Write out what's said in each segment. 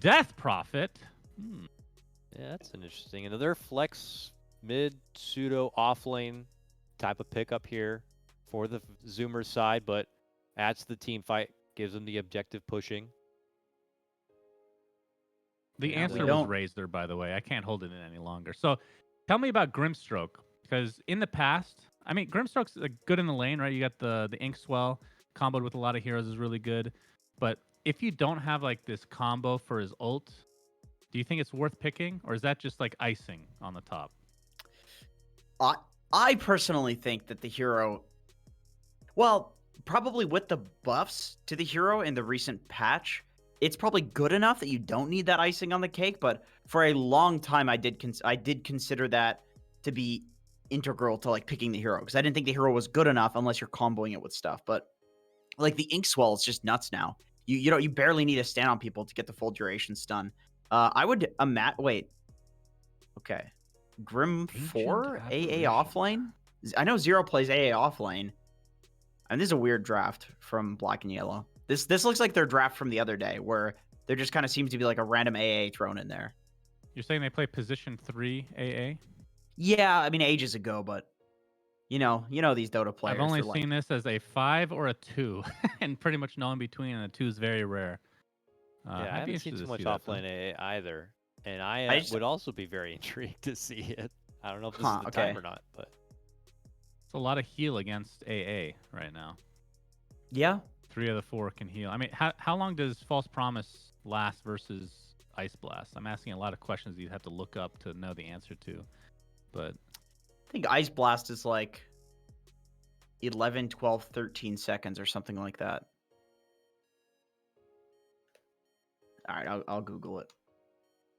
Death Prophet. Yeah, that's an interesting. Another flex mid pseudo offlane type of pickup here for the Zoomers side, but adds to the team fight, gives them the objective pushing. The answer was Razor, by the way. I can't hold it in any longer. So tell me about Grimstroke, because in the past, I mean, Grimstroke's good in the lane, right? You got the Inkswell comboed with a lot of heroes is really good. But if you don't have like this combo for his ult, do you think it's worth picking, or is that just like icing on the top? I personally think that the hero, well, probably with the buffs to the hero in the recent patch, it's probably good enough that you don't need that icing on the cake. But for a long time, I did consider that to be integral to like picking the hero, because I didn't think the hero was good enough unless you're comboing it with stuff. But like the Inkswell is just nuts now. You barely need to stand on people to get the full duration stun. I would wait. Okay. Grim 4 AA offlane. I know Zero plays AA offlane. And this is a weird draft from Black and Yellow. This looks like their draft from the other day, where there just kind of seems to be like a random AA thrown in there. You're saying they play position 3 AA? Yeah, I mean ages ago, but you know these Dota players. I've only seen this as a 5 or a 2, and pretty much no in between, and a 2 is very rare. Yeah, I haven't seen too much offlane AA either, and I would also be very intrigued to see it. I don't know if this is the time or not, but it's a lot of heal against AA right now. Yeah. 3 of the 4 can heal. I mean, how long does False Promise last versus Ice Blast? I'm asking a lot of questions you'd have to look up to know the answer to. But I think Ice Blast is like 11, 12, 13 seconds or something like that. All right, I'll Google it.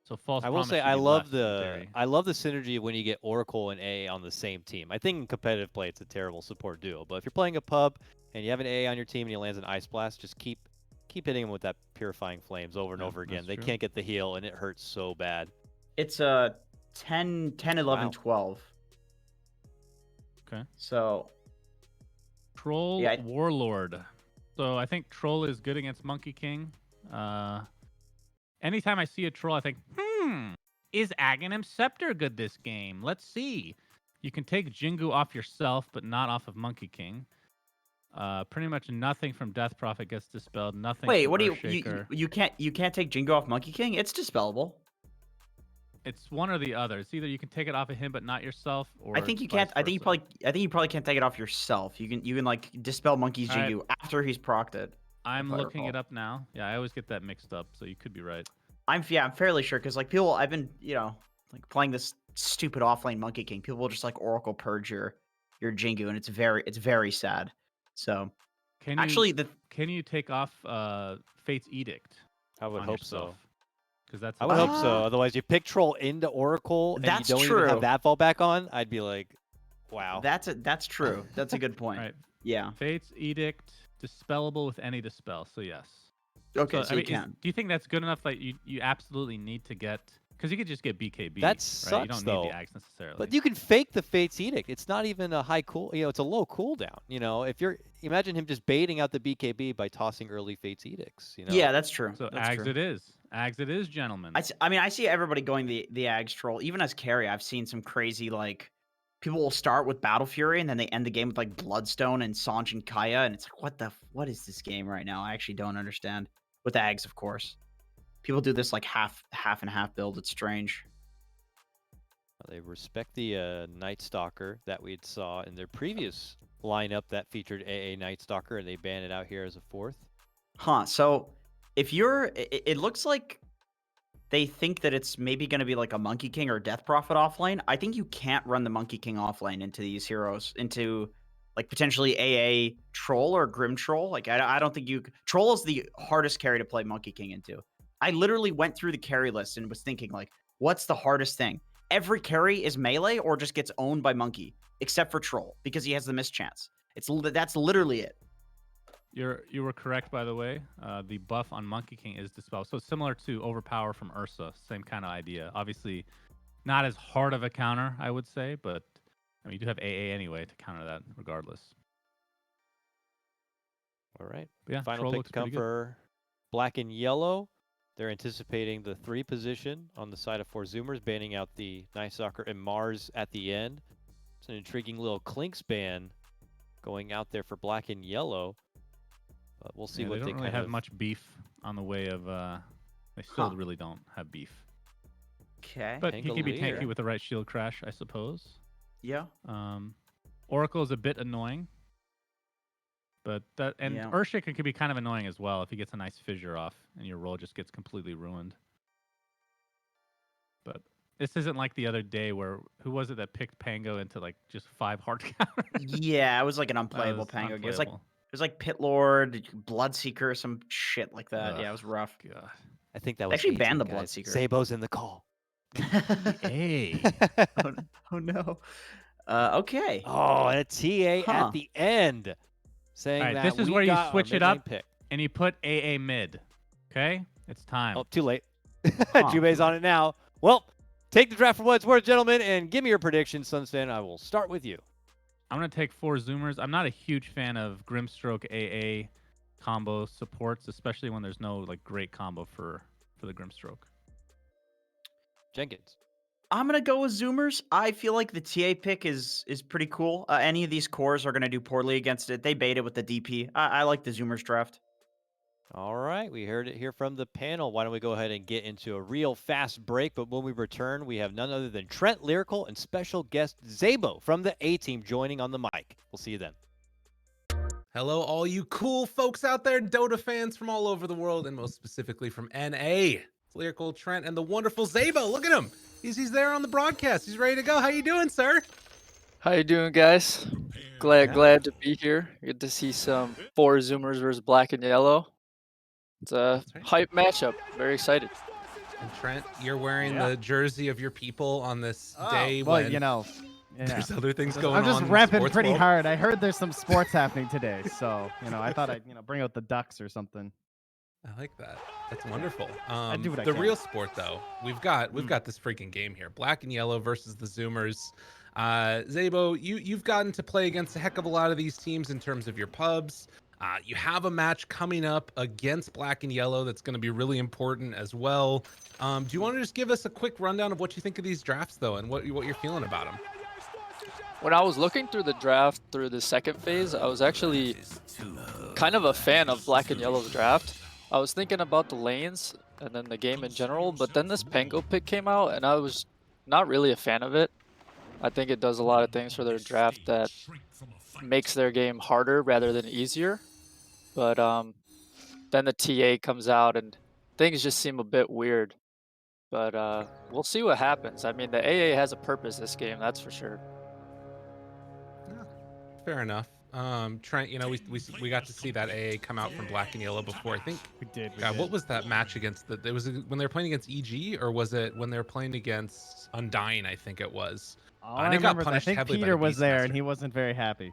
So False I will Promise say should I be love less I love the synergy when you get Oracle and AA on the same team. I think in competitive play it's a terrible support duo, but if you're playing a pub and you have an AA on your team and he lands an Ice Blast, just keep hitting him with that Purifying Flames over and over again. They can't get the heal and it hurts so bad. It's 10, 11, Wow. 12. Okay. So Troll Warlord. So I think Troll is good against Monkey King. Anytime I see a Troll, I think, is Aghanim Scepter good this game? Let's see. You can take Jingu off yourself, but not off of Monkey King. Pretty much nothing from Death Prophet gets dispelled. Nothing. Wait, from what do Earthshaker. you can't take Jingo off Monkey King? It's dispellable. It's one or the other. It's either you can take it off of him but not yourself, or I think you can't. I think you probably can't take it off yourself. You can like dispel Monkey's Jingu after he's procced it. I'm looking it up now. Yeah, I always get that mixed up, so you could be right. I'm fairly sure, because like people, I've been like playing this stupid offlane Monkey King. People will just like Oracle purge your Jingu, and it's very sad. So can you take off Fate's Edict? I would hope so. Because I would hope so. Otherwise, you pick Troll into Oracle and you don't even have that fallback on. I'd be like, wow. That's true. That's a good point. Right. Yeah. Fate's Edict dispellable with any dispel. So yes. Okay, so you can. Do you think that's good enough that you absolutely need to get? Because you could just get BKB. That sucks, right? You don't though. need the Axe necessarily. But you can fake the Fate's Edict. It's not even a high it's a low cooldown. If you're, imagine him just baiting out the BKB by tossing early Fate's Edicts. Yeah, that's true. So that's Ags true. it is. Ags it is, gentlemen. I mean, I see everybody going the Ags troll. Even as carry, I've seen some crazy, like, people will start with Battle Fury and then they end the game with like Bloodstone and Sanj and Kaya, and it's like, what is this game right now? I actually don't understand. With Ags, of course. People do this like half and half build. It's strange. They respect the Night Stalker that we saw in their previous lineup that featured AA Night Stalker, and they banned it out here as a 4th. Huh. So if it looks like they think that it's maybe going to be like a Monkey King or Death Prophet offlane. I think you can't run the Monkey King offlane into these heroes, into like potentially AA Troll or Grim Troll. Like I don't think Troll is the hardest carry to play Monkey King into. I literally went through the carry list and was thinking like, what's the hardest thing? Every carry is melee or just gets owned by Monkey, except for Troll, because he has the mischance. That's literally it. You were correct, by the way. The buff on Monkey King is dispelled. So similar to Overpower from Ursa, same kind of idea. Obviously, not as hard of a counter, I would say, but I mean, you do have AA anyway to counter that regardless. All right. But yeah, Final Troll pick looks to come pretty for Black and Yellow. They're anticipating the 3 position on the side of 4 Zoomers, banning out the Nice Soccer and Mars at the end. It's an intriguing little Clinks ban going out there for black and yellow. But we'll see what they don't really have much beef on the way of. They still really don't have beef. Okay. But he can be tanky with the right shield crash, I suppose. Yeah. Oracle is a bit annoying. But Urshik could be kind of annoying as well if he gets a nice fissure off and your roll just gets completely ruined. But this isn't like the other day where who was it that picked Pango into like just 5 hard counters? Yeah, it was like an unplayable Pango. It was like Pit Lord, Bloodseeker, some shit like that. Yeah, it was rough. God. I think that was they actually 18, banned the guys. Bloodseeker. Szabo666's in the call. Hey. Oh no. Okay. Oh, and a TA at the end. Saying that this is where you switch it up pick. and you put AA mid. Okay? It's time. Oh, too late. Jube's on it now. Well, take the draft for what it's worth, gentlemen, and give me your predictions, Sunstan. I will start with you. I'm going to take 4 Zoomers. I'm not a huge fan of Grimstroke AA combo supports, especially when there's no like great combo for the Grimstroke. Jenkins. I'm going to go with Zoomers. I feel like the TA pick is pretty cool. Any of these cores are going to do poorly against it. They bait it with the DP. I like the Zoomers draft. All right, we heard it here from the panel. Why don't we go ahead and get into a real fast break? But when we return, we have none other than Trent, Lyrical, and special guest Szabo from the A-Team joining on the mic. We'll see you then. Hello, all you cool folks out there, Dota fans from all over the world, and most specifically from NA. It's Lyrical, Trent, and the wonderful Szabo. Look at him. He's there on the broadcast. He's ready to go. How you doing, sir? How you doing, guys? Glad to be here. Good to see some 4 Zoomers versus black and yellow. It's a hype matchup. Very excited. And Trent, you're wearing the jersey of your people on this day well, when you know, there's other things going on. I'm just in the repping sports pretty world. hard. I heard there's some sports happening today, so I thought I'd bring out the Ducks or something. I like that. That's wonderful. I do what I the can. real sport, though, we've got this freaking game here: black and yellow versus the Zoomers. Szabo, you've gotten to play against a heck of a lot of these teams in terms of your pubs. You have a match coming up against black and yellow that's going to be really important as well. Do you want to just give us a quick rundown of what you think of these drafts, though, and what you're feeling about them? When I was looking through the draft through the second phase, I was actually kind of a fan of black and yellow's draft. I was thinking about the lanes and then the game in general, but then this Pango pick came out and I was not really a fan of it. I think it does a lot of things for their draft that makes their game harder rather than easier. But then the TA comes out and things just seem a bit weird. But we'll see what happens. I mean, the AA has a purpose this game, that's for sure. Fair enough. Trent, we got to see that AA come out from black and yellow before. I think we did. What was that match against? It was when they were playing against EG, or was it when they were playing against Undying? I think it was. I remember I think Peter was there and he wasn't very happy.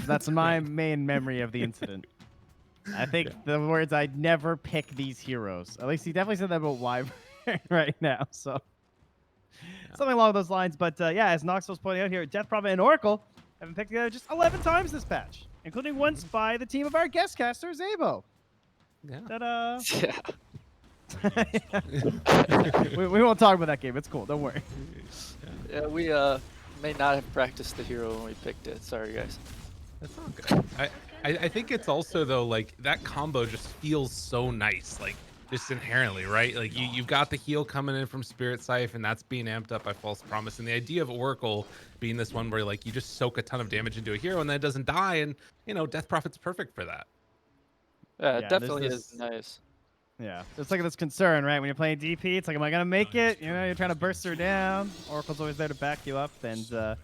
That's my main memory of the incident. I think the words, "I'd never pick these heroes." At least he definitely said that about Wyvern right now. So something along those lines. But as Nox was pointing out here, Death Prophet and Oracle have been picked together just 11 times this patch, including once by the team of our guest caster, Szabo. Yeah. we won't talk about that game. It's cool. Don't worry. Yeah, we may not have practiced the hero when we picked it. Sorry, guys. That's all good. I think it's also, though, like, that combo just feels so nice, like, just inherently, right? Like, you've got the heal coming in from Spirit Scythe, and that's being amped up by False Promise. And the idea of Oracle being this one where, like, you just soak a ton of damage into a hero and then it doesn't die, and, Death Prophet's perfect for that. Yeah, it definitely is nice. Yeah, it's like this concern, right? When you're playing DP, it's like, am I gonna make it? You're trying to burst her down. Oracle's always there to back you up, and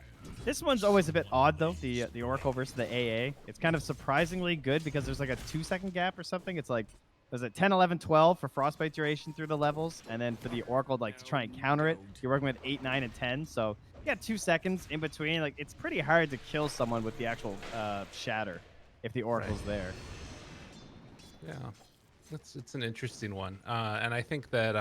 this one's always a bit odd though. The Oracle versus the AA. It's kind of surprisingly good because there's like a 2-second gap or something. It's like, there's a 10, 11, 12 for Frostbite duration through the levels, and then for the Oracle, like, to try and counter it, you're working with 8, 9, and 10. So you got 2 seconds in between. Like, it's pretty hard to kill someone with the actual shatter if the Oracle's there. Yeah. It's an interesting one, and I think that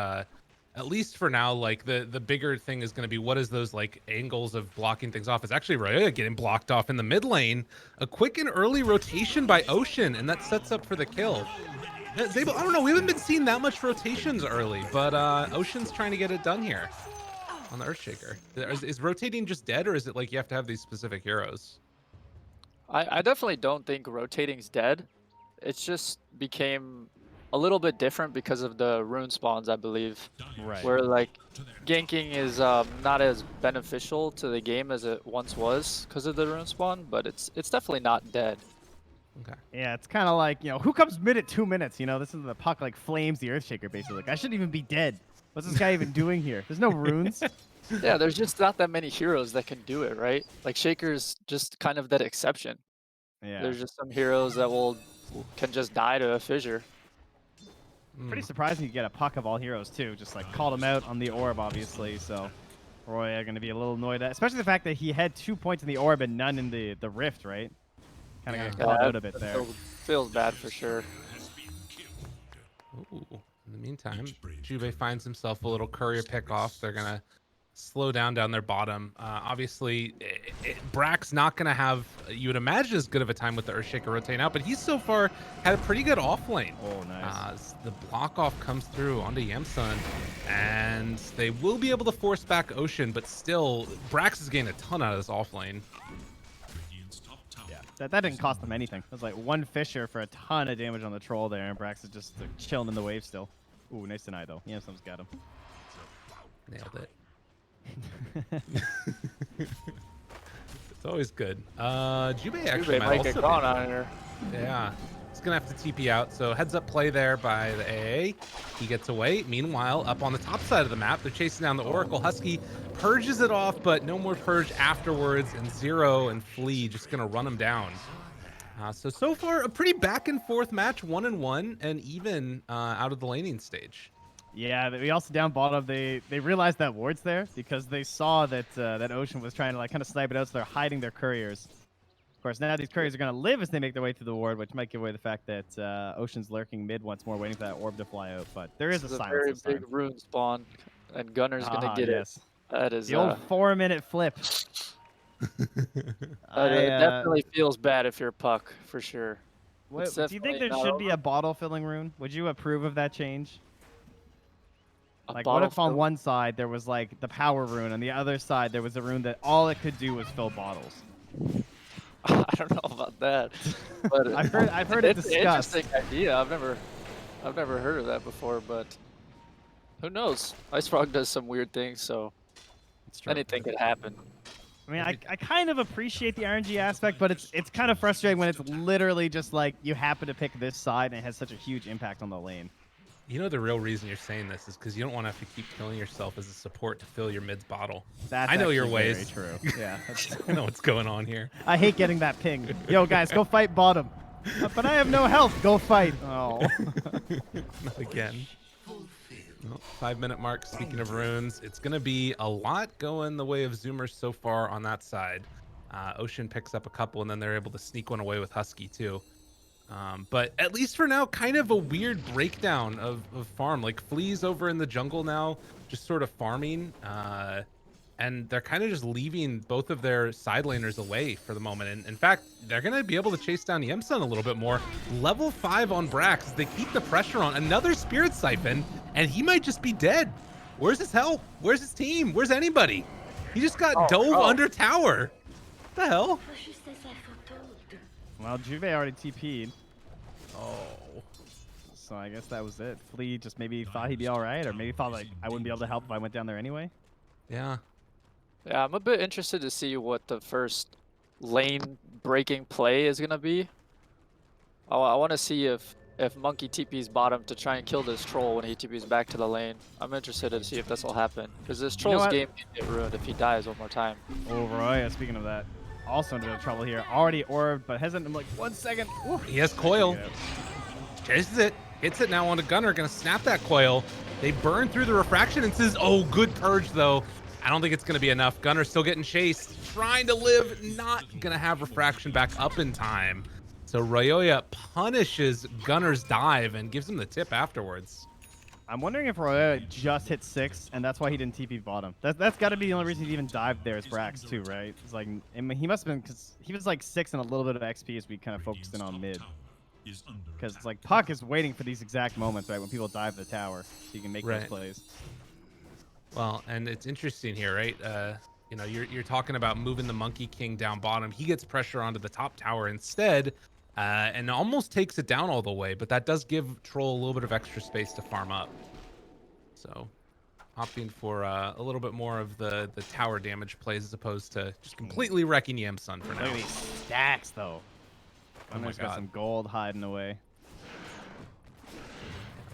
at least for now, like the bigger thing is going to be what is those like angles of blocking things off. It's actually Raya getting blocked off in the mid lane. A quick and early rotation by Ocean, and that sets up for the kill. Szabo, I don't know. We haven't been seeing that much rotations early, but Ocean's trying to get it done here on the Earthshaker. Is rotating just dead, or is it like you have to have these specific heroes? I definitely don't think rotating's dead. It's just became a little bit different because of the rune spawns, I believe. Right. Where like ganking is not as beneficial to the game as it once was because of the rune spawn, but it's definitely not dead. Okay. Yeah, it's kind of like, who comes mid at 2 minutes? This is the puck like flames the Earthshaker basically. Like, I shouldn't even be dead. What's this guy even doing here? There's no runes. Yeah, there's just not that many heroes that can do it, right? Like Shaker's just kind of that exception. Yeah. There's just some heroes that can just die to a fissure. Pretty surprising you get a puck of all heroes too. Just like called him out on the orb, obviously. So Roy are going to be a little annoyed at, especially the fact that he had 2 points in the orb and none in the rift, right? Kind of got called out a bit there. Feels bad for sure. Ooh. In the meantime, Juve finds himself a little courier pick off. They're gonna slow down their bottom. Obviously, Brack's not gonna have, you would imagine, as good of a time with the Earthshaker rotating out, but he's so far had a pretty good off lane. Oh, nice. The block off comes through onto Yamsun, and they will be able to force back Ocean, but still, Brax is getting a ton out of this off lane. Yeah, that didn't cost them anything. It was like 1 fissure for a ton of damage on the troll there, and Brax is just like, chilling in the wave still. Ooh, nice deny though. Yamsun's got him. Nailed it. It's always good. Jubei actually might get also caught be. on here. Yeah. He's going to have to TP out. So heads up play there by the AA. He gets away. Meanwhile, up on the top side of the map, they're chasing down the Oracle. Husky purges it off, but no more purge afterwards. And Zero and Flea just going to run him down. So far, a pretty back and forth match, 1-1, and even out of the laning stage. Yeah, we also down bottom. They realized that ward's there because they saw that that Ocean was trying to like kind of snipe it out, so they're hiding their couriers. Of course, now these couriers are going to live as they make their way through the ward, which might give away the fact that Ocean's lurking mid once more, waiting for that orb to fly out. But there is a silence. Very big rune spawn, and Gunner's gonna get it. That is the old 4-minute flip. It definitely feels bad if you're Puck for sure. Do you think there should be a bottle filling rune? Would you approve of that change? Like, what if on one side there was like the power rune, and the other side there was a rune that all it could do was fill bottles? I don't know about that, but I've heard it discussed. It's an interesting idea. I've never heard of that before, but who knows? Ice Frog does some weird things, so anything could happen. I mean, I kind of appreciate the RNG aspect, but it's kind of frustrating when it's literally just like you happen to pick this side and it has such a huge impact on the lane. You know the real reason you're saying this is because you don't want to have to keep killing yourself as a support to fill your mid's bottle. That's I know your ways. Very true. Yeah. I know what's going on here. I hate getting that ping. Yo, guys, go fight bottom. But I have no health. Go fight. Oh. Not again. Well, 5-minute mark. Speaking of runes, it's going to be a lot going the way of Zoomers so far on that side. Ocean picks up a couple, and then they're able to sneak one away with Husky too. But at least for now, kind of a weird breakdown of farm. Like Flea's over in the jungle now, just sort of farming. And they're kind of just leaving both of their side laners away for the moment. And in fact, they're going to be able to chase down Yamsun a little bit more. Level 5 on Brax. They keep the pressure on. Another Spirit Siphon, and he might just be dead. Where's his help? Where's his team? Where's anybody? He just got dove under tower. What the hell? Well, Juve already TP'd. Oh. So I guess that was it. Flea just maybe thought he'd be all right, or maybe thought like I wouldn't be able to help if I went down there anyway. Yeah. Yeah, I'm a bit interested to see what the first lane breaking play is gonna be. I want to see if Monkey TP's bottom to try and kill this troll when he TP's back to the lane. I'm interested to see if this will happen, because this troll's game can get ruined if he dies one more time. Oh, Roy, speaking of that, also into trouble here. Already orbed, but hasn't in like 1 second. Ooh. He has coil. Chases it. Hits it now on a Gunner. Gonna snap that coil. They burn through the refraction and says, oh, good purge though. I don't think it's gonna be enough. Gunner's still getting chased. Trying to live. Not gonna have refraction back up in time. So Royoya punishes Gunner's dive and gives him the tip afterwards. I'm wondering if Royoya just hit 6 and that's why he didn't TP bottom. That's got to be the only reason he even dived there is Brax too, right? It's like, I mean, he must have been, because he was like 6 and a little bit of XP as we kind of focused in on mid. Because it's like Puck is waiting for these exact moments, right, when people dive the tower, so you can make those plays. Well, and it's interesting here, right? You know, you're talking about moving the Monkey King down bottom. He gets pressure onto the top tower instead, and almost takes it down all the way. But that does give Troll a little bit of extra space to farm up. So, opting for a little bit more of the tower damage plays as opposed to just completely wrecking Yamsun for now. Look at these stacks, though. Oh my Gunner's got God. some gold hiding away.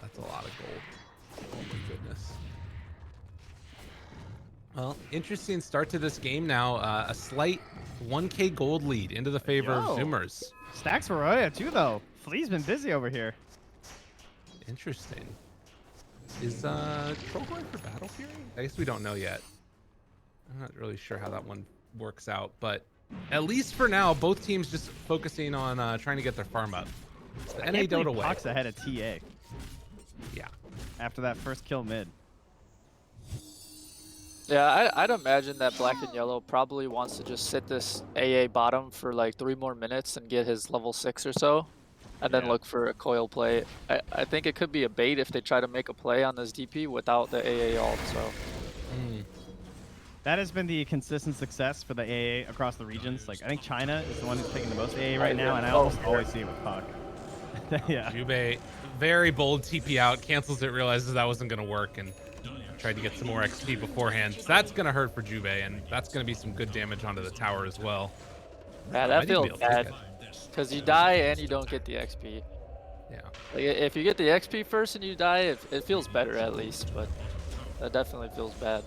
That's a lot of gold. Oh my goodness. Well, interesting start to this game now. A slight 1k gold lead into the favor of Zoomers. Stacks for Roya, too, though. Flea's been busy over here. Interesting. Is Troll going for Battle Fury? I guess we don't know yet. I'm not really sure how that one works out, but at least for now, both teams just focusing on trying to get their farm up. It's the NA Dota way. Puck's ahead of TA. Yeah. After that first kill mid. Yeah, I'd imagine that Black and Yellow probably wants to just sit this AA bottom for like 3 more minutes and get his level 6 or so, and then look for a coil play. I think it could be a bait if they try to make a play on this DP without the AA ult, so. That has been the consistent success for the AA across the regions. Like, I think China is the one who's taking the most AA right now, and I almost always see it with Puck. Yeah. Jubei, very bold TP out, cancels it, realizes that wasn't going to work, and tried to get some more XP beforehand. So that's going to hurt for Jubei, and that's going to be some good damage onto the tower as well. Yeah, that feels bad. Because you die and you don't get the XP. Yeah. Like, if you get the XP first and you die, it feels better at least, but that definitely feels bad.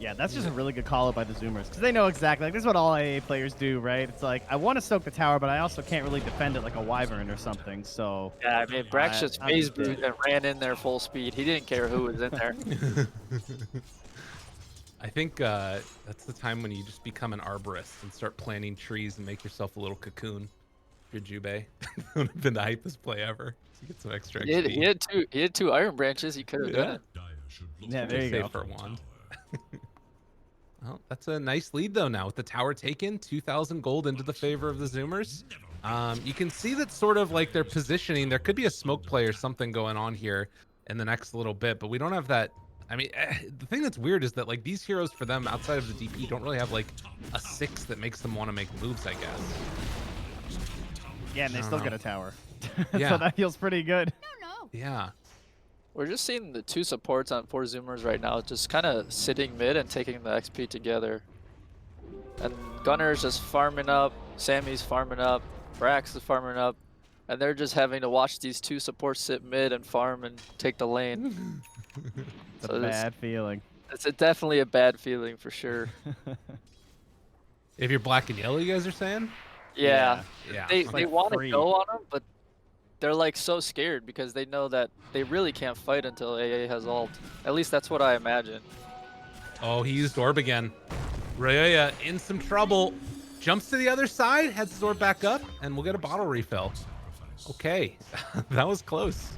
Yeah, that's just a really good call out by the Zoomers, because they know exactly, like, this is what all AA players do, right? It's like, I want to soak the tower, but I also can't really defend it like a wyvern or something, so... Yeah, I mean, Brax just phase booted and ran in there full speed. He didn't care who was in there. I think that's the time when you just become an arborist and start planting trees and make yourself a little cocoon. If you're Jubei. That would have been the hypest play ever. So you get some extra XP. He had 2 iron branches. He could have done it. Yeah, there you go. For wand. Well, that's a nice lead though now with the tower taken, 2,000 gold into the favor of the Zoomers. You can see that sort of like their positioning. There could be a smoke play or something going on here in the next little bit, but we don't have that. I mean, the thing that's weird is that like these heroes for them outside of the DP don't really have like a 6 that makes them want to make moves, I guess. Yeah, and they still get a tower. Yeah. So that feels pretty good. Yeah. We're just seeing the 2 supports on 4 Zoomers right now, just kind of sitting mid and taking the XP together. And Gunner's just farming up, Sammy's farming up, Brax is farming up, and they're just having to watch these 2 supports sit mid and farm and take the lane. It's a bad feeling. It's definitely a bad feeling for sure. If you're Black and Yellow, you guys are saying? Yeah. Yeah. They like want to free. go on them, but they're like so scared because they know that they really can't fight until AA has ult. At least that's what I imagine. Oh, he used Orb again. Ryoya in some trouble. Jumps to the other side, heads his Orb back up, and we'll get a bottle refill. Okay, that was close.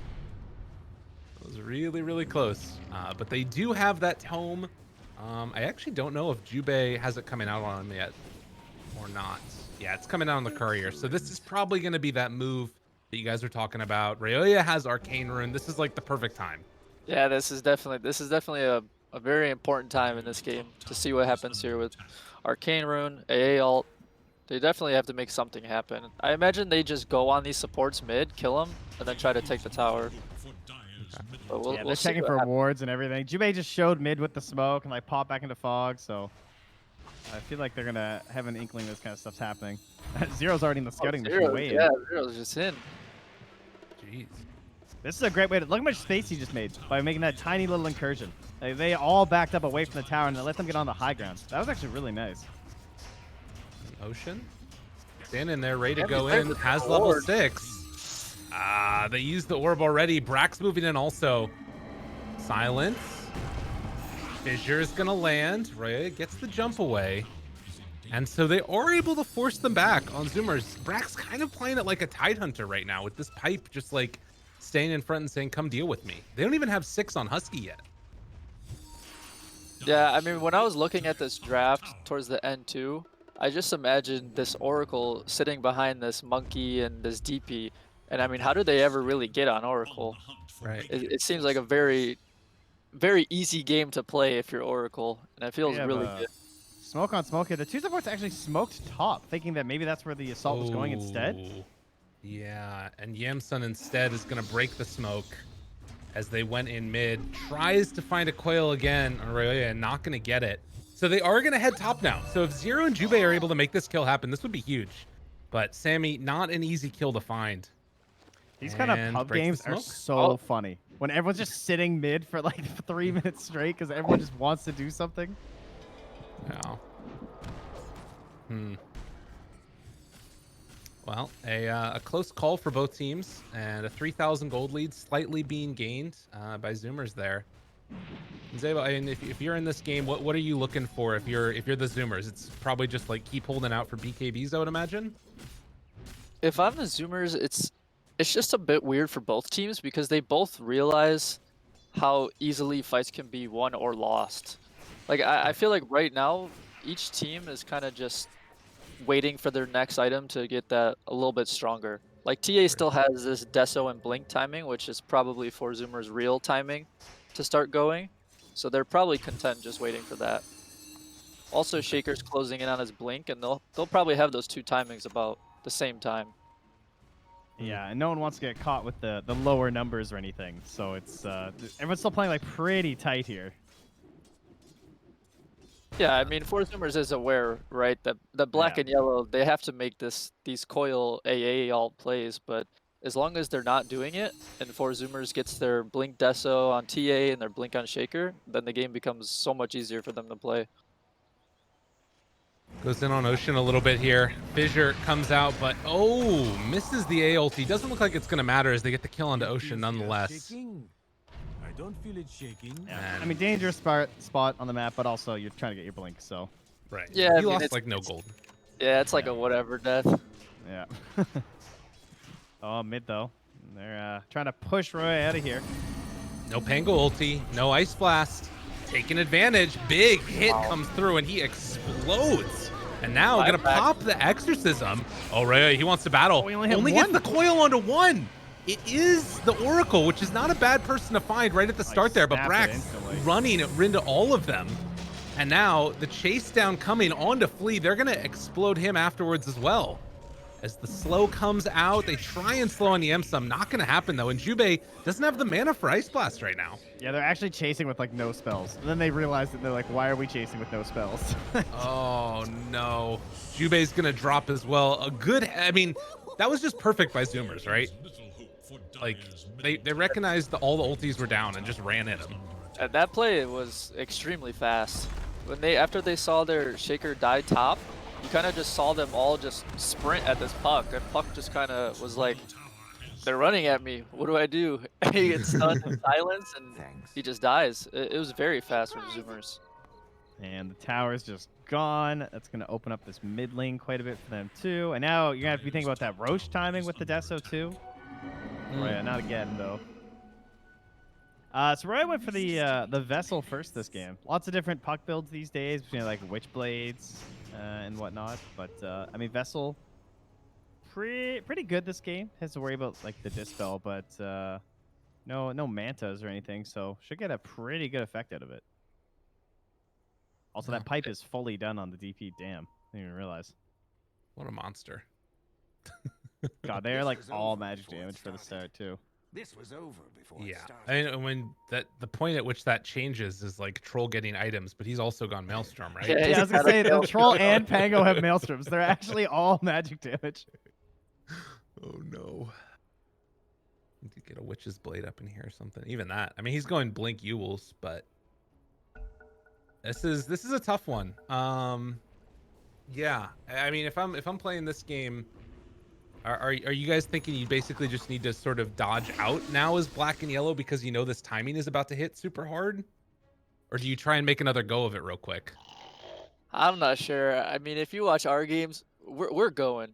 That was really, really close. But they do have that tome. I actually don't know if Jubei has it coming out on him yet or not. Yeah, it's coming out on the courier. So this is probably going to be that move that you guys are talking about. Ryoya has Arcane Rune. This is like the perfect time. Yeah, this is definitely a very important time in this game to see what happens here with Arcane Rune, AA ult. They definitely have to make something happen. I imagine they just go on these supports mid, kill them, and then try to take the tower. But we'll they're see checking what for happens. wards and everything. Jubei just showed mid with the smoke and like pop back into fog, so I feel like they're gonna have an inkling this kind of stuff's happening. Zero's already in the scouting mission way in. Yeah, Zero's just in. Jeez. This is a great way to look how much space he just made by making that tiny little incursion. Like, they all backed up away from the tower and they let them get on the high ground. That was actually really nice. Ocean standing there ready to go in, has level 6. They used the orb already. Brax moving in also. Silence. Fissure is gonna land. Raya gets the jump away, and so they are able to force them back on Zoomers. Brax kind of playing it like a Tidehunter right now with this pipe just like staying in front and saying, come deal with me. They don't even have 6 on Husky yet. Yeah, I mean, when I was looking at this draft towards the end too, I just imagined this Oracle sitting behind this Monkey and this DP, And I mean, how do they ever really get on Oracle? Right. It seems like a very easy game to play if you're Oracle, and it feels really good. Smoke on smoke here. The two supports actually smoked top, thinking that maybe that's where the assault was going instead. Ooh, yeah, and Yamsun instead is going to break the smoke as they went in mid. Tries to find a coil again, and not going to get it. So they are going to head top now. So if Zero and Jubei are able to make this kill happen, this would be huge. But Sammy, not an easy kill to find. These kind of pub games are so funny. When everyone's just sitting mid for like 3 minutes straight because everyone just wants to do something. Yeah. Well, a close call for both teams, and a 3,000 gold lead slightly being gained by Zoomers there. Szabo, I mean, if you're in this game, what are you looking for if you're the Zoomers? It's probably just like keep holding out for BKBs, I would imagine. If I'm the Zoomers, it's just a bit weird for both teams because they both realize how easily fights can be won or lost. Like I feel like right now each team is kind of just waiting for their next item to get that a little bit stronger. Like TA still has this Deso and Blink timing, which is probably for Zoomers' real timing to start going. So they're probably content just waiting for that. Also, Shaker's closing in on his Blink, and they'll probably have those two timings about the same time. Yeah, and no one wants to get caught with the lower numbers or anything. So it's everyone's still playing like pretty tight here. Yeah, I mean, Four Zoomers is aware, right, that the black and yellow, they have to make these coil AA alt plays, but as long as they're not doing it, and Four Zoomers gets their Blink Deso on TA and their Blink on Shaker, then the game becomes so much easier for them to play. Goes in on Ocean a little bit here. Fissure comes out, but misses the A ulti. Doesn't look like it's going to matter as they get the kill onto Ocean nonetheless. I don't feel it shaking. Yeah. I mean, dangerous spot on the map, but also you're trying to get your Blink, so. Right. Yeah, he lost like no gold. Yeah, it's like a whatever death. Yeah. Oh, mid though. They're trying to push Roy out of here. No Pango ulti, no Ice Blast. Taking advantage. Big hit comes through and he explodes. And now gonna pop the Exorcism. Oh, Ray, he wants to battle. Oh, he only gets the coil onto one. It is the Oracle, which is not a bad person to find right at the start there, but Brax running into all of them. And now the chase down coming onto Flea. They're gonna explode him afterwards as well. As the slow comes out, they try and slow on the Yamsun. Not gonna happen though, and Jubei doesn't have the mana for Ice Blast right now. Yeah, they're actually chasing with like no spells. And then they realize that they're like, why are we chasing with no spells? Oh no. Jubei's gonna drop as well. I mean, that was just perfect by Zoomers, right? Like, they recognized all the ultis were down and just ran at him. And that play was extremely fast. After they saw their Shaker die top, you kind of just saw them all just sprint at this Puck, and Puck just kind of was like, they're running at me, what do I do? And he gets stunned in silence, and he just dies. It was very fast from Zoomers. And the tower's just gone. That's going to open up this mid lane quite a bit for them too. And now you're going to have to be thinking about that Roche timing with the Deso too. Right, not again though. So Roy went for the Vessel first this game. Lots of different Puck builds these days between like Witchblades and whatnot. But I mean, Vessel pretty good this game. Has to worry about like the Dispel, but no Mantas or anything, so should get a pretty good effect out of it. Also, that pipe is fully done on the DP. Damn, I didn't even realize. What a monster. God, they are like all magic damage for the start too. This was over before Yeah, I mean, when the point at which that changes is like Troll getting items, but he's also gone Maelstrom, right? Yeah, I was gonna say the Troll and Pango have Maelstroms. They're actually all magic damage. Oh no. Need to get a Witch's Blade up in here or something. Even that. I mean, he's going Blink Ewells, but this is a tough one. Yeah, I mean, if I'm playing this game, are you guys thinking you basically just need to sort of dodge out now as black and yellow because you know this timing is about to hit super hard? Or do you try and make another go of it real quick? I'm not sure. I mean, if you watch our games, we're going.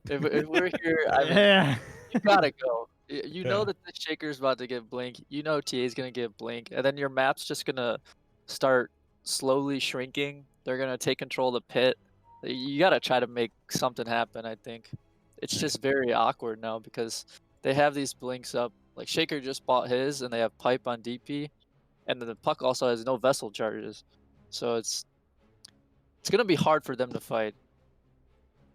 If we're here, I mean, you gotta go. You know that the Shaker's about to get Blink. You know TA's gonna get Blink. And then your map's just gonna start slowly shrinking. They're gonna take control of the pit. You gotta try to make something happen, I think. It's just very awkward now because they have these blinks up. Like Shaker just bought his, and they have pipe on DP, and then the puck also has no vessel charges, so it's gonna be hard for them to fight.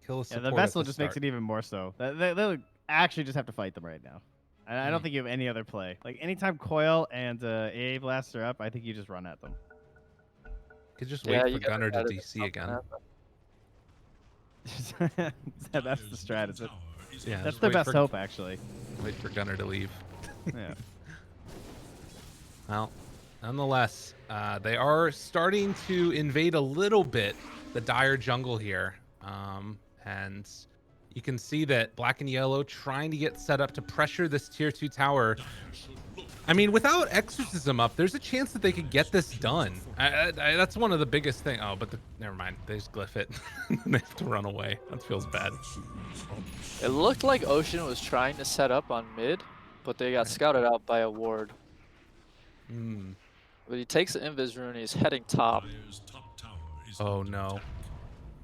Kill a Yeah, support the at vessel the just makes start. it even more so. They actually just have to fight them right now. I don't Mm. think you have any other play. Like anytime Coil and AA Blast are up, I think you just run at them. Could just Yeah, wait you for gotta Gunner to try to do DC again. something. That's the strat, is it? Yeah, That's just their wait best for- hope, actually. Wait for Gunner to leave. Yeah. Well, nonetheless, they are starting to invade a little bit the dire jungle here. And you can see that Black and Yellow trying to get set up to pressure this tier 2 tower. I mean, without Exorcism up, there's a chance that they could get this done. That's one of the biggest things. Oh, but never mind. They just glyph it. They have to run away. That feels bad. It looked like Ocean was trying to set up on mid, but they got scouted out by a ward. Hmm. But he takes the invis rune and he's heading top. Oh, no.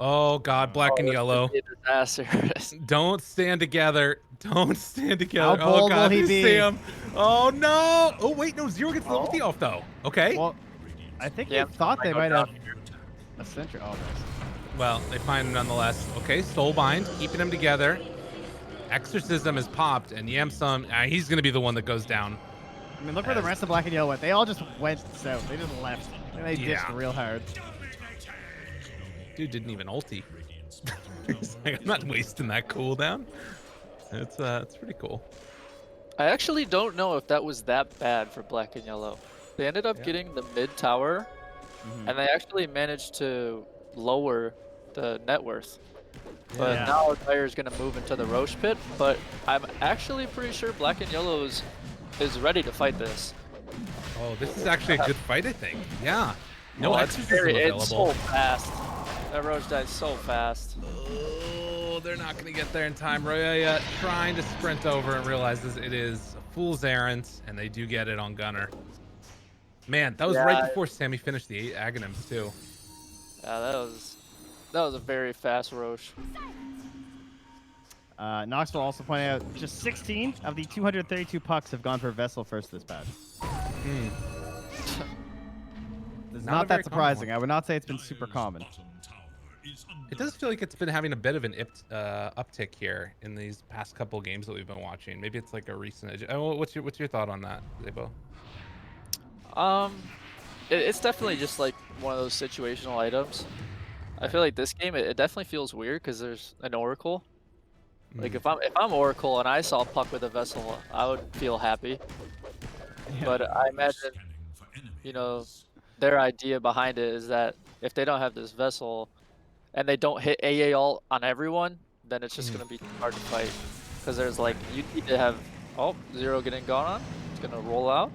Oh, God. Black and this could Yellow. be a disaster. Don't stand together. Don't stand together. How Oh, bold will God. he They be? see him. Oh, no. Oh, wait. No, Zero gets the ulti off, though. Okay. Well, I think Yeah, they thought they might might go have down a sentry. Oh, nice. Well, they find him nonetheless. Okay, Soulbind, keeping him together. Exorcism is popped, and Yamsum, he's going to be the one that goes down. I mean, look where the rest of Black and Yellow went. They all just went south. They just left. And they ditched Yeah. real hard. Dude didn't even ulti. He's like, I'm not wasting that cooldown. It's pretty cool. I actually don't know if that was that bad for Black and Yellow. They ended up Yeah. getting the mid tower, and they actually managed to lower the net worth. But Yeah. now Dire's gonna move into the Roche pit, but I'm actually pretty sure Black and Yellow is ready to fight this. Oh, this is actually a good fight, I think. Yeah. No it's Exorcism it's so available. fast. That Roche dies so fast. Oh, they're not going to get there in time. Roya trying to sprint over and realizes it is a fool's errand, and they do get it on Gunner. Man, that was right Yeah. before Sammy finished the 8 Aghanims, too. Yeah, that was a very fast Roche. Knoxville also pointed out just 16 of the 232 pucks have gone for Vessel first this patch. Hmm. It's Not a not very that common surprising. one. I would not say it's been super common. It does feel like it's been having a bit of an uptick here in these past couple games that we've been watching. Maybe it's like a recent. What's your thought on that, Szabo? It's definitely just like one of those situational items. I feel like this game it definitely feels weird because there's an Oracle. Like if I'm Oracle and I saw Puck with a Vessel, I would feel happy. But I imagine, you know, their idea behind it is that if they don't have this Vessel and they don't hit AA all on everyone, then it's just gonna be hard to fight. Because there's like you need to have Zero getting gone on. It's gonna roll out.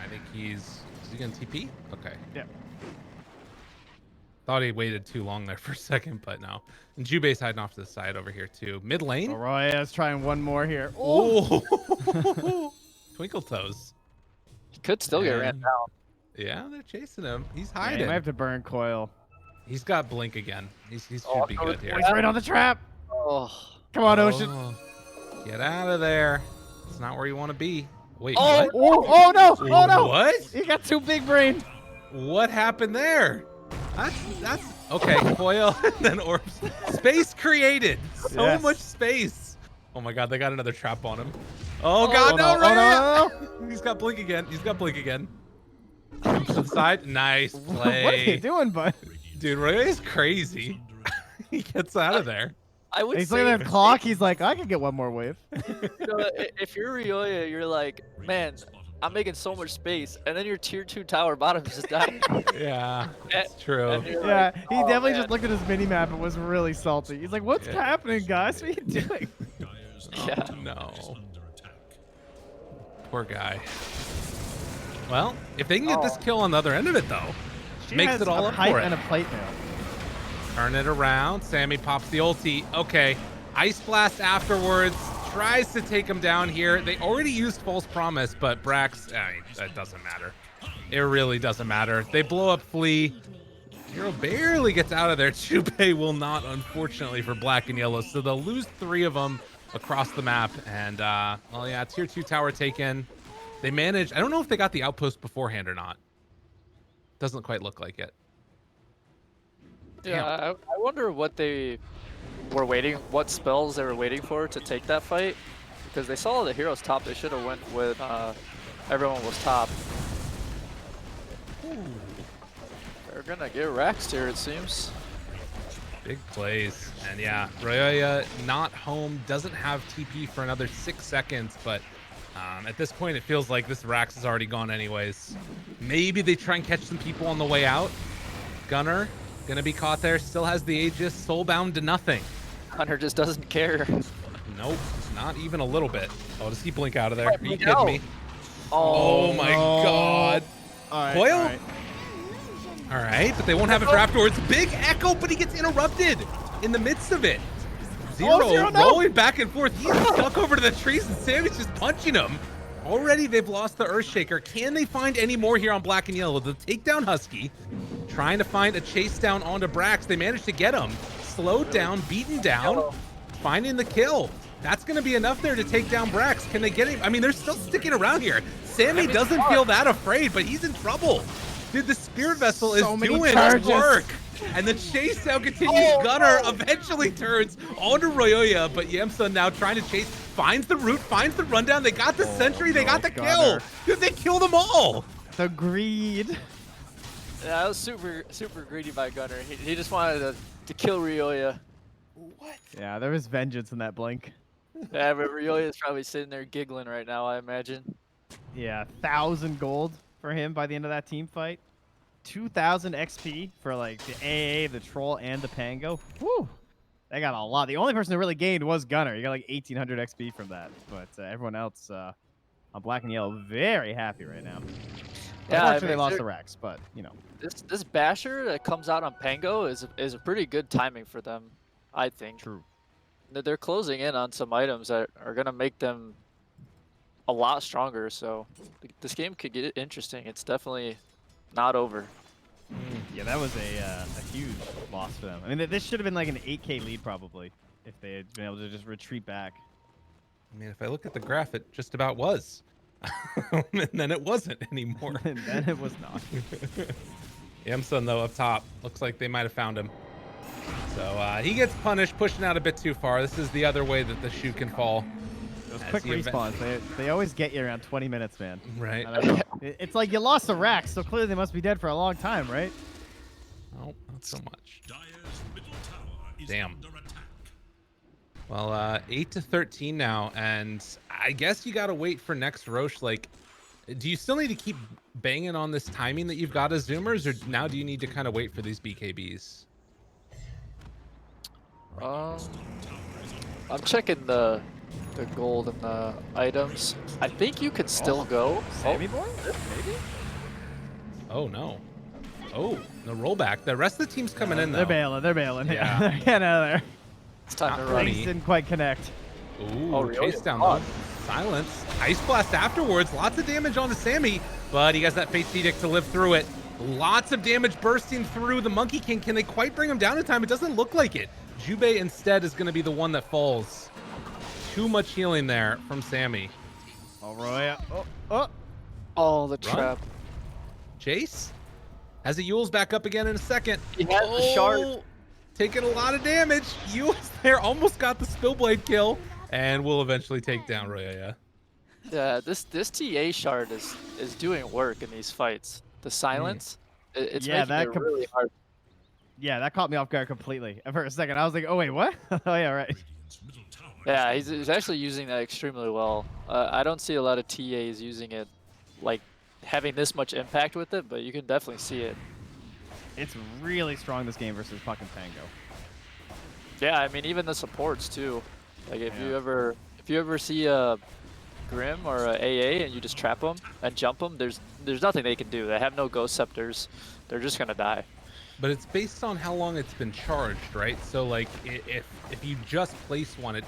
I think is he gonna TP? Okay. Yeah. Thought he waited too long there for a second, but no. And Jube's hiding off to the side over here too. Mid lane. Arroyo's trying one more here. Oh. Twinkle toes. He could still get ran And- down. Yeah, they're chasing him. He's Yeah, you hiding. might have to burn Coil. He's got blink again. He should Oh, be no, good it's here. He's right on the trap. Oh. Come on, Ocean. Oh, get out of there. It's not where you want to be. Wait, Oh, what? Oh no! Oh no! What? He got too big brain. What happened there? That's okay. Coil and then orbs. Space created. So Yes. much space. Oh my God, they got another trap on him. Oh God, Oh, no! no. Right. Oh, no. He's got blink again. He's got blink again. To the side. Nice play. What are you doing, bud? Dude, Roy is crazy. He gets out of there. I would He's say looking at the clock. He's like, I could get one more wave. you know, if you're Ryoya, you're like, man, I'm making so much space, and then your tier 2 tower bottom just died. Yeah, it's true. And you're Yeah, like, he "Oh, definitely man." just looked at his mini map and was really salty. He's like, "What's Yeah. happening, guys? What are you doing?" Yeah. No. Poor guy. Well, if they can get this kill on the other end of it, though, She makes has it all a up pipe for it. and a plate mail. Turn it around. Sammy pops the ulti. Okay. Ice Blast afterwards. Tries to take him down here. They already used False Promise, but Brax, that doesn't matter. It really doesn't matter. They blow up Flea. Hero barely gets out of there. Chube will not, unfortunately, for Black and Yellow. So they'll lose 3 of them. across the map. And, well, yeah, tier 2 tower taken. They managed... I don't know if they got the outpost beforehand or not. Doesn't quite look like it. Yeah, I wonder what they were waiting, what spells they were waiting for to take that fight. Because they saw the heroes top, they should have went with everyone was top. Ooh. They're gonna get Raxed here, it seems. Big plays. And yeah, Royoya not home, doesn't have TP for another 6 seconds, but at this point it feels like this Rax is already gone anyways. Maybe they try and catch some people on the way out. Gunner, gonna be caught there, still has the Aegis, soulbound to nothing. Hunter just doesn't care. Nope, not even a little bit. Oh, does he blink out of there? Are you Blink kidding out. me? Oh, Oh my god. All right, Coil? all right. All right, but they won't have it for afterwards. Big echo, but he gets interrupted in the midst of it. Zero no. rolling back and forth. He's stuck over to the trees, and Sammy's just punching him. Already, they've lost the Earthshaker. Can they find any more here on Black and Yellow? They'll take down Husky, trying to find a chase down onto Brax. They managed to get him. Slowed down, beaten down, finding the kill. That's going to be enough there to take down Brax. Can they get him? I mean, they're still sticking around here. Sammy doesn't feel that afraid, but he's in trouble. Dude, the Spirit Vessel is doing his work. And the chase down continues. Gunner eventually turns onto Royoya, but Yamsa now trying to chase, finds the root, finds the rundown. They got the sentry, they got the kill. Dude, they kill them all. The greed. yeah, that was super greedy by Gunner. He just wanted to kill Ryoya. Yeah, there was vengeance in that blink. Yeah, but Ryoya's probably sitting there giggling right now, I imagine. Yeah, 1,000 gold for him by the end of that team fight. 2,000 XP for like the AA, the Troll, and the Pango. Woo! They got a lot. The only person who really gained was Gunner. He got like 1,800 XP from that. But everyone else on Black and Yellow very happy right now. Yeah, Unfortunately, they lost the Rex, but you know. This Basher that comes out on Pango is a pretty good timing for them, I think. True. They're closing in on some items that are gonna make them a lot stronger. So this game could get interesting. It's definitely not over. Yeah, that was a huge loss for them. I mean, this should have been like an 8K lead probably if they had been able to just retreat back. I mean, if I look at the graph, it just about was. And then it wasn't anymore. And then it was not. Yamsun, though, up top. Looks like they might have found him. So he gets punished, pushing out a bit too far. This is the other way that the shoe can fall. Those quick respawns, they always get you around 20 minutes, man. Right. I don't know. It's like you lost the Rax, so clearly they must be dead for a long time, right? Oh, not so much. Damn. Well, 8-13 now, and I guess you gotta wait for next Roche. Like, do you still need to keep banging on this timing that you've got as Zoomers, or now do you need to kind of wait for these BKBs? I'm checking the gold and the items. I think you can still go. Sammy boy? Maybe? Oh, no. Oh, the rollback. The rest of the team's coming in, though. They're bailing. Yeah. They're getting out of there. It's time to Not run. funny. Things didn't quite connect. Ooh, Oh, really? chase down though. Silence. Ice blast afterwards. Lots of damage onto Sammy, but he has that Fate's Edict to live through it. Lots of damage bursting through the Monkey King. Can they quite bring him down in time? It doesn't look like it. Jubei instead is going to be the one that falls. Too much healing there from Sammy. Oh, Roy. Oh. Oh, the Run. trap. Chase has a Yule's back up again in a second. He has the shard. Taking a lot of damage. Yule's there, almost got the Spillblade kill, and will eventually take down Roya. Yeah, this TA shard is doing work in these fights. The silence, it's Yeah, making it really hard. Yeah, that caught me off guard completely. For a second, I was like, oh, wait, what? Oh, yeah, right. Yeah, he's actually using that extremely well. I don't see a lot of TAs using it, like having this much impact with it, but you can definitely see it. It's really strong this game versus fucking Pango. Yeah, I mean even the supports too. Like if you ever see a Grim or a AA and you just trap them and jump them, there's nothing they can do. They have no Ghost Scepters. They're just gonna die. But it's based on how long it's been charged, right? So like if you just place one, it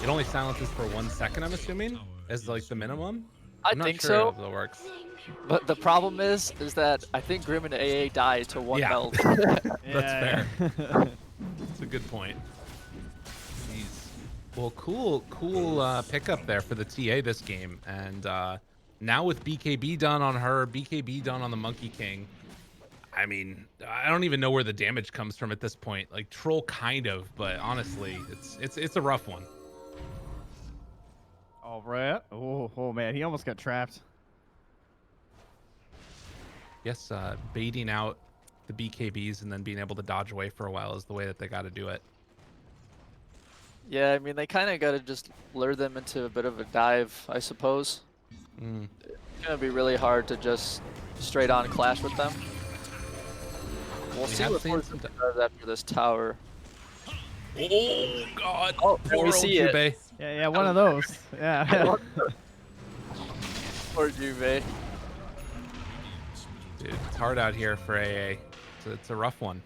only silences for 1 second, I'm assuming, as like the minimum. I'm not think sure so. how that works. But the problem is that I think Grim and AA die to one meld. That's fair. That's a good point. Jeez. Well, cool pickup there for the TA this game. And now with BKB done on her, BKB done on the Monkey King, I mean, I don't even know where the damage comes from at this point. Like Troll kind of, but honestly, it's a rough one. All right. Oh man, he almost got trapped. Yes, baiting out the BKBs and then being able to dodge away for a while is the way that they got to do it. Yeah, I mean, they kind of got to just lure them into a bit of a dive, I suppose. Mm. It's going to be really hard to just straight on clash with them. We'll see what Force does after this tower. Oh, God. Oh, poor we old see it. Jubei. Yeah, one of those. Yeah. Poor Juve. Dude, it's hard out here for AA. It's a rough one.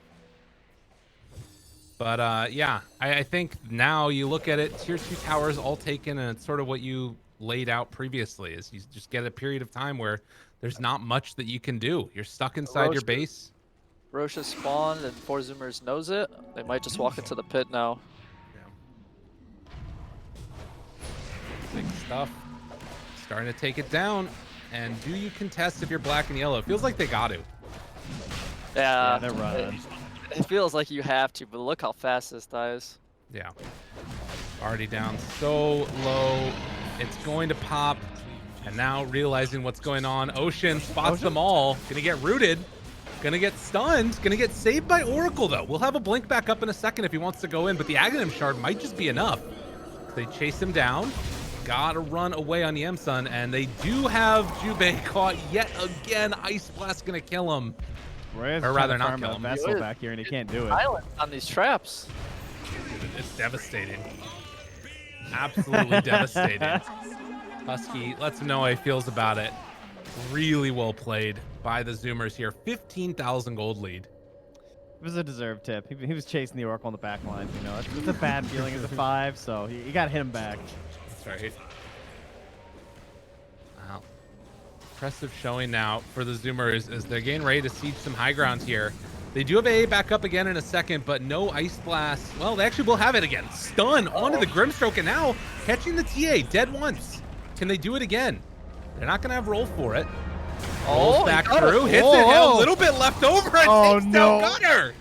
But yeah, I think now you look at it, tier 2 towers all taken, and it's sort of what you laid out previously, is you just get a period of time where there's not much that you can do. You're stuck inside your base. Roche has spawned and 4 Zoomers knows it. They might just walk into the pit now. Big stuff. Starting to take it down. And do you contest if you're black and yellow? It feels like they got to. Yeah, they're running. It feels like you have to, but look how fast this dies. Yeah. Already down so low. It's going to pop. And now realizing what's going on, Ocean spots them all. Gonna get rooted. Gonna get stunned. Gonna get saved by Oracle, though. We'll have a blink back up in a second if he wants to go in, but the Aghanim Shard might just be enough. They chase him down. Gotta run away on Yemsun, and they do have Jubei caught yet again. Ice Blast gonna kill him. Reyes Or is rather trying not to farm kill a him. vessel back here, and he can't do it. Silent on these traps. It's devastating. Absolutely devastating. Husky lets him know how he feels about it. Really well played by the Zoomers here. 15,000 gold lead. It was a deserved tip. He was chasing the Oracle on the back line. You know, it's a bad feeling as a 5, so you got to hit him back. That's right. Wow. Impressive showing now for the Zoomers as they're getting ready to siege some high ground here. They do have AA back up again in a second, but no Ice Blast. Well, they actually will have it again. Stun onto the Grimstroke, and now catching the TA dead once. Can they do it again? They're not going to have roll for it. Rolls back through, hits it, had a little bit left over, and takes down Gunner.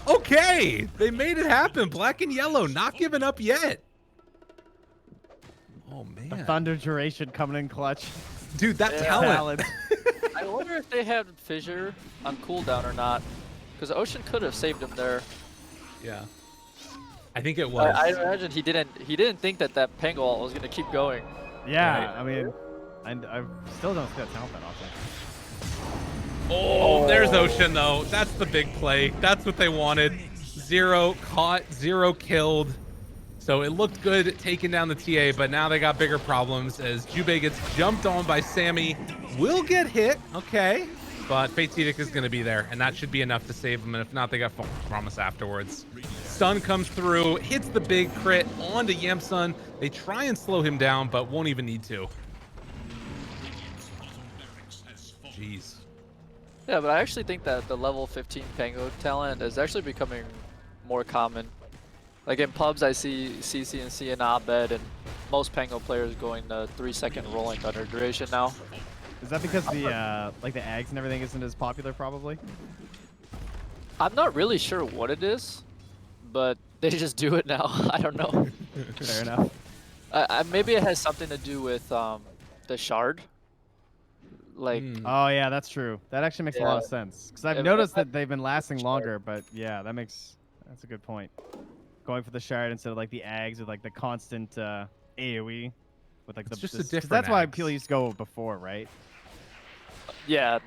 Okay, they made it happen. Black and yellow, not giving up yet. Oh, man. The Thunder Duration coming in clutch. Dude, that talent. I wonder if they had Fissure on cooldown or not, because Ocean could have saved him there. Yeah, I think it was. I imagine he didn't think that Pangol was gonna keep going. Yeah, Right. I mean, I still don't see that talent that often. Oh, there's Ocean, though. That's the big play. That's what they wanted. 0 caught, 0 killed. So it looked good taking down the TA, but now they got bigger problems as Jubei gets jumped on by Sammy. Will get hit, okay. But Fate's Edict is going to be there, and that should be enough to save him. And if not, they got Promise afterwards. Stun comes through, hits the big crit onto Yemsun. They try and slow him down, but won't even need to. Jeez. Yeah, but I actually think that the level 15 Pango talent is actually becoming more common. Like in pubs, I see CCNC and Abed, and most Pango players going the 3-second rolling thunder duration now. Is that because the like the Ags and everything isn't as popular, probably? I'm not really sure what it is, but they just do it now. I don't know. Fair enough. Maybe it has something to do with the shard. Like, Oh yeah, that's true. That actually makes a lot of sense. Because I've noticed that they've been lasting longer, but yeah, that's a good point. Going for the shard instead of like the Ags with like the constant AoE with like It's the. just a different That's why Ags. people used to go before, right? yeah,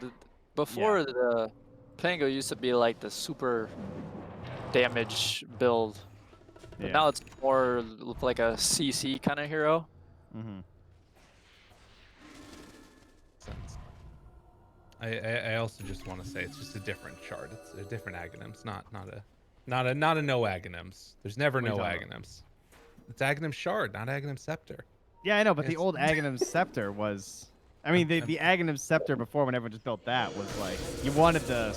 before the Pango used to be like the super damage build. But Yeah. now it's more like a CC kind of hero. Mm-hmm. Sense. I also just want to say it's just a different shard. It's a different Aghanim. It's not a no Aghanims. There's never What are no you talking Aghanims. It's Aghanim Shard, not Aghanim Scepter. Yeah, I know, but the Yes. old Aghanim Scepter was. I mean, the Aghanim Scepter before, when everyone just built that, was like you wanted the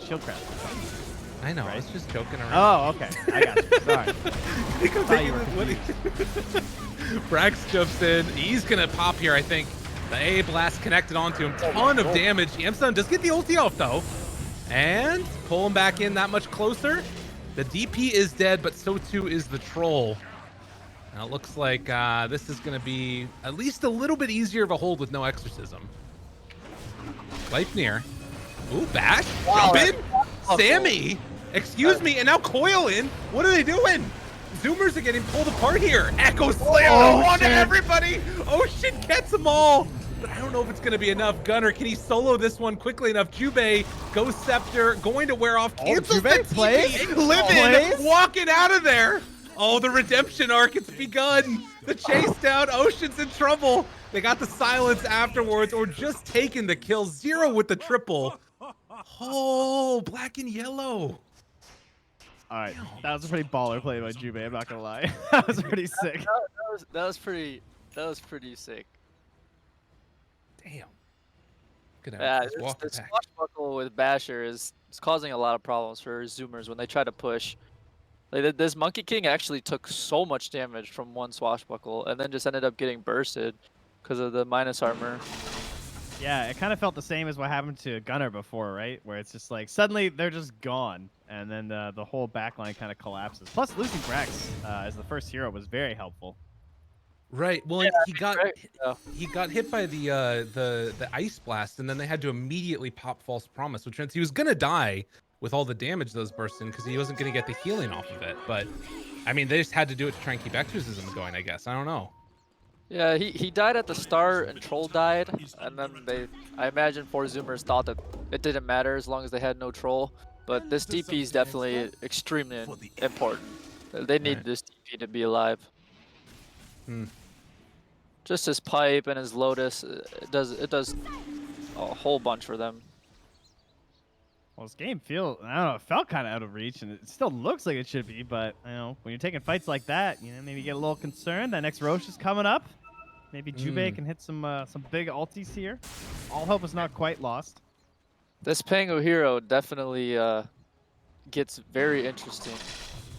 shield craft. I know. I Right? was just joking around. Oh, okay. I got you. Sorry. He comes Thought in you were with Brax jumps in. He's gonna pop here, I think. The A blast connected onto him. Ton of damage. Yamstone does get the ulti off though. And pull him back in that much closer. The DP is dead, but so too is the troll. Now it looks like this is gonna be at least a little bit easier of a hold with no exorcism. Leipnir. Ooh, Bash. Wow, Jump in. awful. Sammy. Excuse me. And now Coil in. What are they doing? Zoomers are getting pulled apart here. Echo Slam onto everybody. Ocean gets them all. But I don't know if it's going to be enough. Gunner, can he solo this one quickly enough? Jubei, Ghost Scepter, going to wear off. Cancels the Jubei TP. plays? Living, walking out of there. Oh, the redemption arc, it's begun. The chase down, Ocean's in trouble. They got the silence afterwards, or just taking the kill. 0 with the triple. Oh, black and yellow. All right, that was a pretty baller play by Jubei. I'm not gonna lie. That was pretty sick. That was pretty sick. Damn. Gonna Yeah, just walk the back. swashbuckle with Basher is causing a lot of problems for Zoomers when they try to push. Like, this Monkey King actually took so much damage from one swashbuckle and then just ended up getting bursted because of the minus armor. Yeah, it kind of felt the same as what happened to Gunner before, right? Where it's just like suddenly they're just gone, and then the whole backline kind of collapses. Plus, losing Brax as the first hero was very helpful. Right. Well, and he got right, yeah. he got hit by the ice blast, and then they had to immediately pop false promise, which means he was gonna die with all the damage those bursts in because he wasn't gonna get the healing off of it. But I mean, they just had to do it to try and keep exorcism going, I guess. I don't know. Yeah, he died at the start and Troll died, and then I imagine 4 Zoomers thought that it didn't matter as long as they had no Troll. But this DP is definitely extremely important. They need this DP to be alive. Just his pipe and his Lotus, it does a whole bunch for them. Well, this game I don't know, it felt kind of out of reach, and it still looks like it should be, but, you know, when you're taking fights like that, you know, maybe get a little concerned. That next Roche is coming up. Maybe Jubei can hit some big ultis here. All hope is not quite lost. This Pango hero definitely gets very interesting.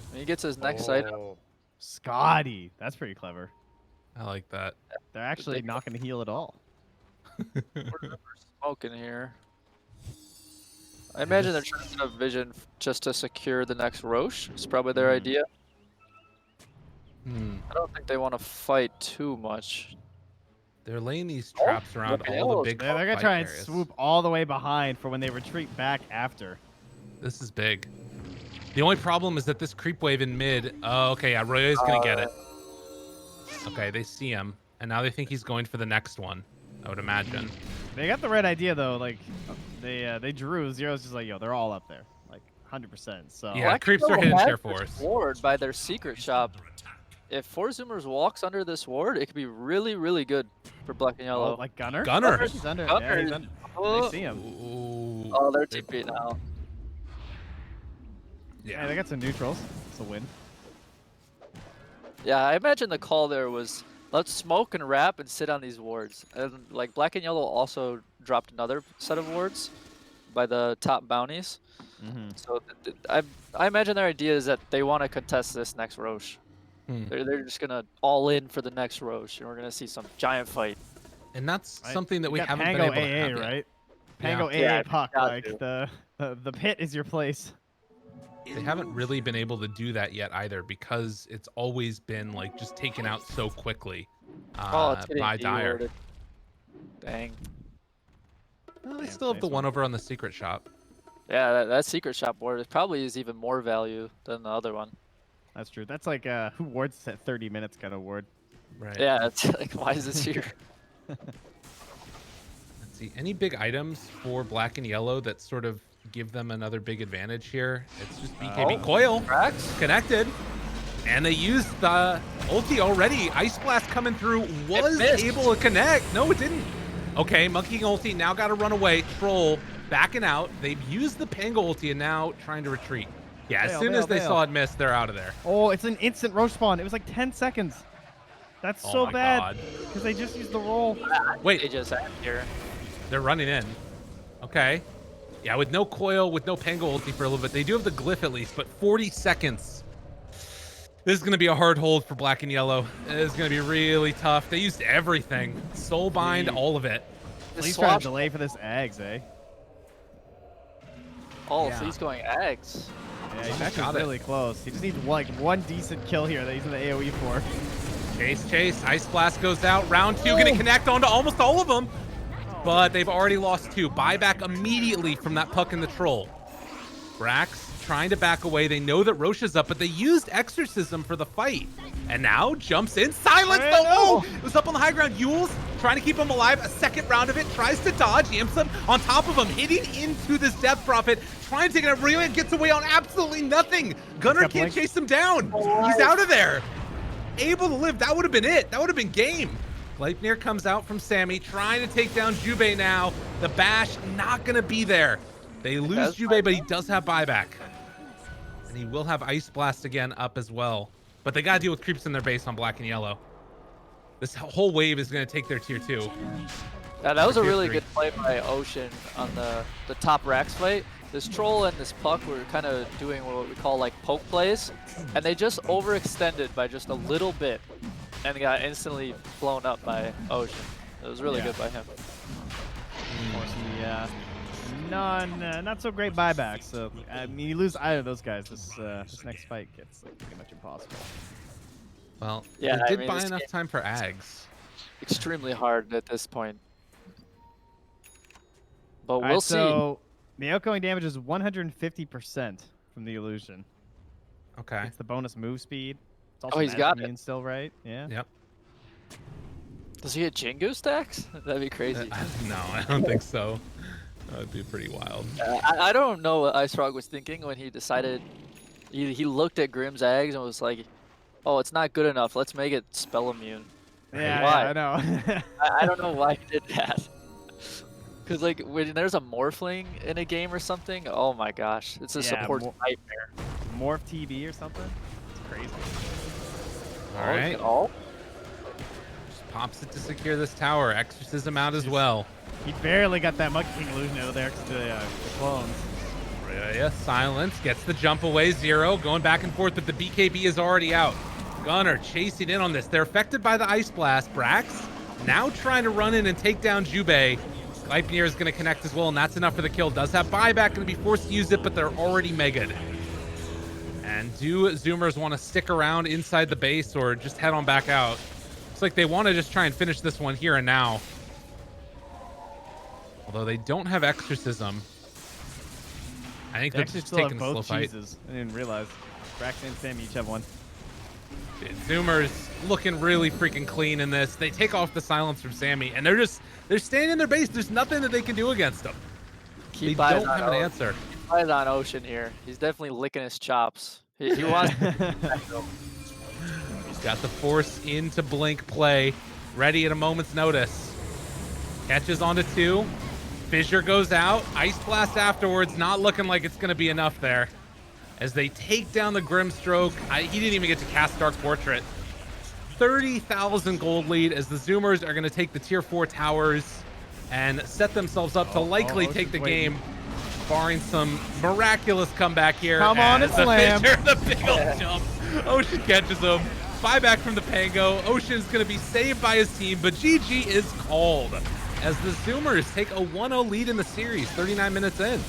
When he gets his next item, Scotty. That's pretty clever. I like that. They're actually not going to heal at all. smoking here. I imagine they're trying to set up vision just to secure the next Roche. It's probably their idea. I don't think they want to fight too much. They're laying these traps around all the big They're going to fight try and areas. swoop all the way behind for when they retreat back after. This is big. The only problem is that this creep wave in mid. Oh, okay, yeah, Royo's gonna get it. Okay, they see him, and now they think he's going for the next one. I would imagine. They got the right idea though. Like they drew. Zero's just like, yo, they're all up there, like 100%. So Yeah, creeps are hitting tier 4s. Ward by their secret shop. If 4 Zoomers walks under this ward, it could be really, really good for Black and Yellow. like Gunner. Gunner. He's under. Gunner. Yeah, he's under. Oh. They see him. Ooh. Oh, they're TP now. Yeah, they got some neutrals. It's a win. Yeah, I imagine the call there was let's smoke and wrap and sit on these wards. And like Black and Yellow also dropped another set of wards by the top bounties. So I imagine their idea is that they want to contest this next Roche. They're just gonna all in for the next Roche, and we're gonna see some giant fight. And that's Right. something that we got haven't Pango been able to AA, have yet. right? Pango Yeah, AA puck, got like to. the pit is your place. They haven't really been able to do that yet either because it's always been like just taken out so quickly It's getting by Dire. de-warded. Dang. Well, they Damn, still have the nice one over on the secret shop. Yeah, that secret shop ward probably is even more value than the other one. That's true. That's like who wards at 30 minutes kind of ward. Right. Yeah, it's like, why is this here? Let's see. Any big items for Black and Yellow that sort of give them another big advantage here? It's just BKB Coil Brax? connected. And they used the ulti already. Ice Blast coming through was missed. able to connect. No, it didn't. Okay, Monkey ulti now got to run away. Troll backing out. They've used the Pango ulti and now trying to retreat. Yeah, as soon as they saw it miss, they're out of there. Oh, it's an instant Roche spawn. It was like 10 seconds. That's Oh so my bad God. because they just used the roll. They Wait, just had here. they're running in. Okay. Yeah, with no coil, with no Pango ulti for a little bit. They do have the glyph at least, but 40 seconds. This is going to be a hard hold for black and yellow. It is going to be really tough. They used everything. Soulbind, all of it. Please try to delay for this eggs, eh? Oh, Yeah. so he's going eggs. Yeah, he's actually really close. He just needs like one decent kill here that he's in the AoE for. Chase. Ice Blast goes out. Round 2 going to connect onto almost all of them. But they've already lost 2. Buyback immediately from that puck and the troll. Brax trying to back away. They know that Roche is up, but they used Exorcism for the fight. And now jumps in. Silence though. Oh, it was up on the high ground. Yules trying to keep him alive. A second round of it. Tries to dodge. Yamps him on top of him. Hitting into this Death Prophet. Trying to take it out. Brilliant gets away on absolutely nothing. Gunner can't chase him down. He's out of there. Able to live. That would have been it. That would have been game. Gleipnir comes out from Sammy, trying to take down Jubei now. The bash not going to be there. They lose Jubei, but he does have buyback. And he will have Ice Blast again up as well. But they got to deal with creeps in their base on black and yellow. This whole wave is going to take their tier 2. Yeah, that was a really good play by Ocean on the top Rax fight. This troll and this puck were kind of doing what we call like poke plays, and they just overextended by just a little bit and got instantly blown up by Ocean. It was really good by him. Unfortunately, not so great buyback. So I mean, you lose either of those guys, this next fight gets like pretty much impossible. Well, yeah, they did buy enough time for Ags. Extremely hard at this point. But we'll see. So the outgoing damage is 150% from the illusion. Okay. It's the bonus move speed. It's also he's got it still, right? Yeah. Yep. Does he get Jingu stacks? That'd be crazy. No, I don't think so. That would be pretty wild. I don't know what Ice Frog was thinking when he decided. He looked at Grimm's eggs and was like, "Oh, it's not good enough. Let's make it spell immune." Yeah, why? I know. I don't know why he did that. Because like when there's a Morphling in a game or something, oh my gosh, it's a support nightmare. Morph TB or something? It's crazy. All right. Oh. Just pops it to secure this tower. Exorcism out as well. He barely got that Monkey King illusion out of there because the clones. Yeah, Silence gets the jump away. Zero going back and forth, but the BKB is already out. Gunner chasing in on this. They're affected by the Ice Blast. Brax now trying to run in and take down Jubei. Gleipnir is going to connect as well, and that's enough for the kill. Does have buyback, going to be forced to use it, but they're already mega'd. And do Zoomers want to stick around inside the base or just head on back out? Looks like they want to just try and finish this one here and now. Although they don't have Exorcism. I think they're just taking a slow fight. I didn't realize. Braxton and Sammy each have one. Zoomers looking really freaking clean in this. They take off the silence from Sammy, and they're staying in their base. There's nothing that they can do against them. They don't have an answer. Keep eyes on Ocean here. He's definitely licking his chops. He wants. He's got the force into blink play, ready at a moment's notice. Catches onto 2. Fissure goes out. Ice Blast afterwards. Not looking like it's going to be enough there. As they take down the Grimstroke. He didn't even get to cast Dark Portrait. 30,000 gold lead as the Zoomers are going to take the tier 4 towers and set themselves up to likely take the game, barring some miraculous comeback here. Come on and slam. Fissure, the big old jump. Ocean catches him. Buyback from the Pango. Ocean's going to be saved by his team, but GG is called as the Zoomers take a 1-0 lead in the series, 39 minutes in.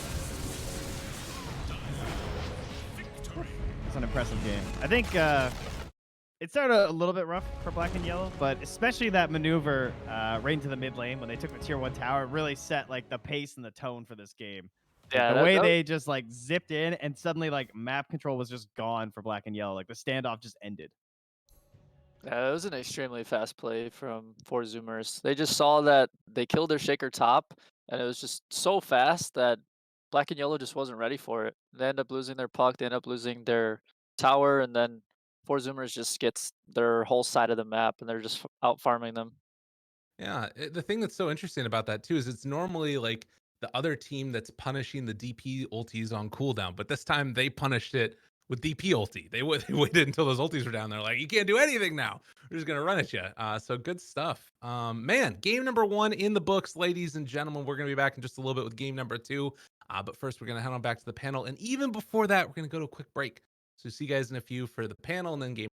It's an impressive game. I think it started a little bit rough for black and yellow, but especially that maneuver right into the mid lane when they took the tier 1 tower really set like the pace and the tone for this game. Yeah, the way they just like zipped in and suddenly like map control was just gone for black and yellow. Like the standoff just ended. Yeah, it was an extremely fast play from 4 Zoomers. They just saw that they killed their Shaker top, and it was just so fast that black and yellow just wasn't ready for it. They end up losing their puck, they end up losing their tower, and then 4 Zoomers just gets their whole side of the map, and they're just out farming them. Yeah, the thing that's so interesting about that too is it's normally like the other team that's punishing the DP ultis on cooldown, but this time they punished it with DP ulti. They waited until those ultis were down. They're like, you can't do anything now. We're just gonna run at you. So good stuff. Man, game number 1 in the books, ladies and gentlemen. We're gonna be back in just a little bit with game number 2. But first, we're going to head on back to the panel. And even before that, we're going to go to a quick break. So see you guys in a few for the panel and then game.